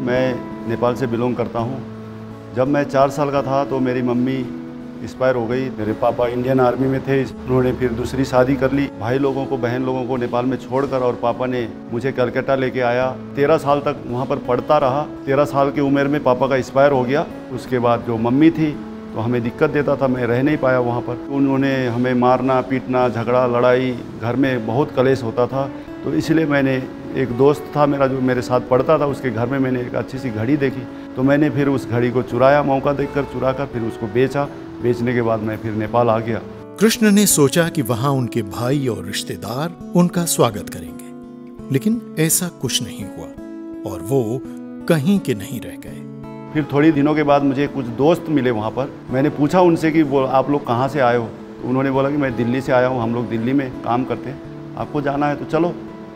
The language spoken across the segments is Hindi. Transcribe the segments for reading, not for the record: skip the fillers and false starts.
मैं नेपाल से बिलोंग करता हूँ। जब मैं 4 साल का था तो मेरी मम्मी एक्सपायर हो गई। मेरे पापा इंडियन आर्मी में थे, उन्होंने फिर दूसरी शादी कर ली। भाई लोगों को, बहन लोगों को नेपाल में छोड़कर और पापा ने मुझे कलकत्ता लेके आया। 13 साल तक वहाँ पर पढ़ता रहा। 13 साल की उम्र में पापा का एक्सपायर हो गया। उसके बाद जो मम्मी थी तो हमें दिक्कत देता था, मैं रह नहीं पाया वहाँ पर। उन्होंने हमें मारना पीटना, झगड़ा लड़ाई, घर में बहुत कलेश होता था। तो इसलिए मैंने, एक दोस्त था मेरा जो मेरे साथ पढ़ता था, उसके घर में मैंने एक अच्छी सी घड़ी देखी। तो मैंने फिर उस घड़ी को चुराया, मौका देखकर चुरा कर फिर उसको बेचा। बेचने के बाद मैं फिर नेपाल आ गया। कृष्ण ने सोचा कि वहां उनके भाई और रिश्तेदार उनका स्वागत करेंगे, लेकिन ऐसा कुछ नहीं हुआ और वो कहीं के नहीं रह गए। फिर थोड़ी दिनों के बाद मुझे कुछ दोस्त मिले वहाँ पर। मैंने पूछा उनसे कि वो आप लोग कहाँ से आए हो? तो उन्होंने बोला कि मैं दिल्ली से आया हूँ, हम लोग दिल्ली में काम करते हैं, आपको जाना है तो चलो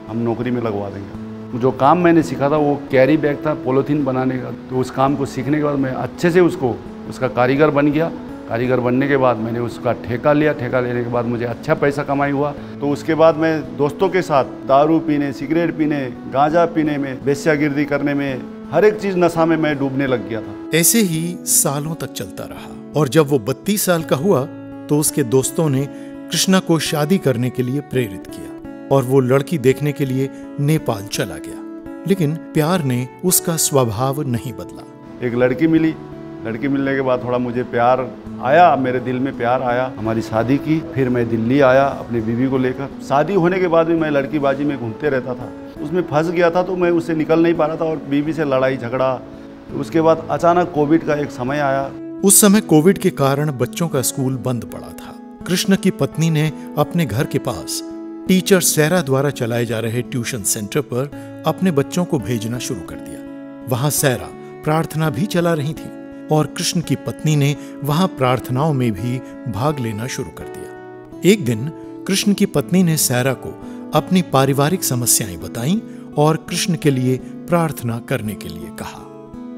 हम नौकरी में लगवा देंगे। जो काम मैंने सीखा था वो कैरी बैग था, पॉलीथीन बनाने का। तो उस काम को सीखने के बाद मैं अच्छे से उसका कारीगर बन गया। कारीगर बनने के बाद मैंने उसका ठेका लिया। ठेका लेने के बाद मुझे अच्छा पैसा कमाई हुआ। तो उसके बाद मैं दोस्तों के साथ दारू पीने, सिगरेट पीने, गांजा पीने में, वेश्यागिर्दी करने में, हर एक चीज नशा में मैं डूबने लग गया था। ऐसे ही सालों तक चलता रहा और जब वो 32 साल का हुआ तो उसके दोस्तों ने कृष्णा को शादी करने के लिए प्रेरित किया और वो लड़की देखने के लिए नेपाल चला गया। लेकिन प्यार ने उसका स्वभाव नहीं बदला। एक लड़की मिली। लड़की मिलने के बाद थोड़ा मुझे प्यार आया, मेरे दिल में प्यार आया। हमारी शादी की। फिर मैं दिल्ली आया अपनी बीवी को लेकर। शादी होने के बाद भी मैं लड़कीबाजी में घूमते रहता था, उसमें फंस गया था। तो मैं उससे निकल नहीं पा रहा था और बीवी से लड़ाई झगड़ा। तो उसके बाद अचानक कोविड का एक समय आया। उस समय कोविड के कारण बच्चों का स्कूल बंद पड़ा था। कृष्ण की पत्नी ने अपने घर के पास टीचर सैरा द्वारा चलाए जा रहे ट्यूशन सेंटर पर अपने बच्चों को भेजना शुरू कर दिया। वहां सैरा प्रार्थना भी चला रही थी और कृष्ण की पत्नी ने वहां प्रार्थनाओं में भी भाग लेना शुरू कर दिया। एक दिन कृष्ण की पत्नी ने सैरा को अपनी पारिवारिक समस्याएं बताईं और कृष्ण के लिए प्रार्थना करने के लिए कहा।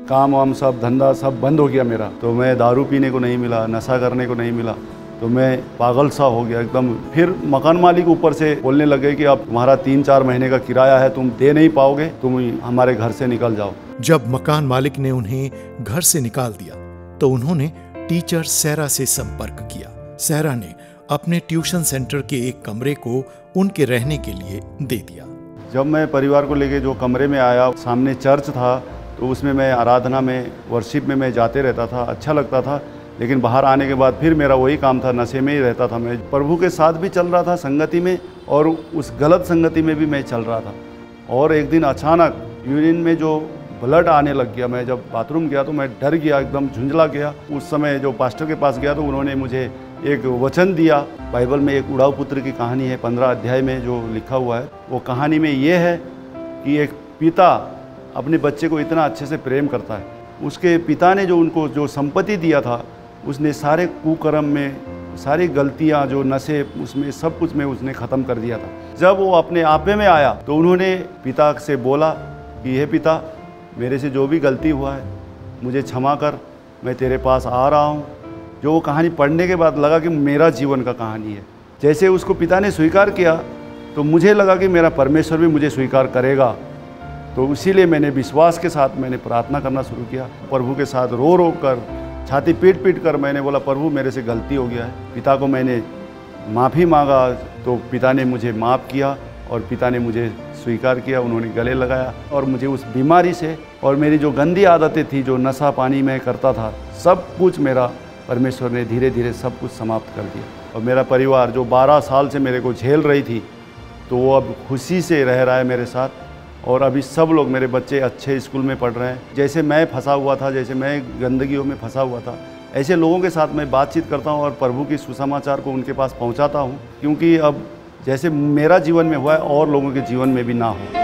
काम वाम सब, धंधा सब बंद हो गया मेरा। तो मैं दारू पीने को नहीं मिला, नशा करने को नहीं मिला। तो मैं पागल सा हो गया एकदम। फिर मकान मालिक ऊपर से बोलने लगे कि अब तुम्हारा 3-4 महीने का किराया है, तुम दे नहीं पाओगे, तुम हमारे घर से निकल जाओ। जब मकान मालिक ने उन्हें घर से निकाल दिया तो उन्होंने टीचर सैरा से संपर्क किया। सैरा ने अपने ट्यूशन सेंटर के एक कमरे को उनके रहने के लिए दे दिया। जब मैं परिवार को लेके जो कमरे में आया, सामने चर्च था, तो उसमें मैं आराधना में, वर्शिप में मैं जाते रहता था, अच्छा लगता था। लेकिन बाहर आने के बाद फिर मेरा वही काम था, नशे में ही रहता था। मैं प्रभु के साथ भी चल रहा था संगति में और उस गलत संगति में भी मैं चल रहा था। और एक दिन अचानक यूरिन में जो ब्लड आने लग गया। मैं जब बाथरूम गया तो मैं डर गया, एकदम झुंझला गया। उस समय जो पास्टर के पास गया तो उन्होंने मुझे एक वचन दिया। बाइबल में एक उड़ाऊ पुत्र की कहानी है, 15 अध्याय में जो लिखा हुआ है। वो कहानी में ये है कि एक पिता अपने बच्चे को इतना अच्छे से प्रेम करता है। उसके पिता ने जो उनको जो संपत्ति दिया था, उसने सारे कुकर्म में, सारी गलतियां, जो नशे, उसमें सब कुछ में उसने ख़त्म कर दिया था। जब वो अपने आपे में आया तो उन्होंने पिता से बोला कि हे पिता, मेरे से जो भी गलती हुआ है मुझे क्षमा कर, मैं तेरे पास आ रहा हूँ। जो वो कहानी पढ़ने के बाद लगा कि मेरा जीवन का कहानी है। जैसे उसको पिता ने स्वीकार किया तो मुझे लगा कि मेरा परमेश्वर भी मुझे स्वीकार करेगा। तो इसीलिए मैंने विश्वास के साथ मैंने प्रार्थना करना शुरू किया। प्रभु के साथ रो रो कर, छाती पीट पीट कर मैंने बोला, प्रभु मेरे से गलती हो गया है। पिता को मैंने माफ़ी मांगा तो पिता ने मुझे माफ़ किया और पिता ने मुझे स्वीकार किया। उन्होंने गले लगाया और मुझे उस बीमारी से और मेरी जो गंदी आदतें थी, जो नशा पानी में करता था, सब कुछ मेरा परमेश्वर ने धीरे धीरे सब कुछ समाप्त कर दिया। और मेरा परिवार जो 12 साल से मेरे को झेल रही थी, तो वो अब खुशी से रह रहा है मेरे साथ। और अभी सब लोग, मेरे बच्चे अच्छे स्कूल में पढ़ रहे हैं। जैसे मैं फंसा हुआ था, जैसे मैं गंदगियों में फंसा हुआ था, ऐसे लोगों के साथ मैं बातचीत करता हूँ और प्रभु की सुसमाचार को उनके पास पहुँचाता हूँ। क्योंकि अब जैसे मेरा जीवन में हुआ है और लोगों के जीवन में भी ना हो।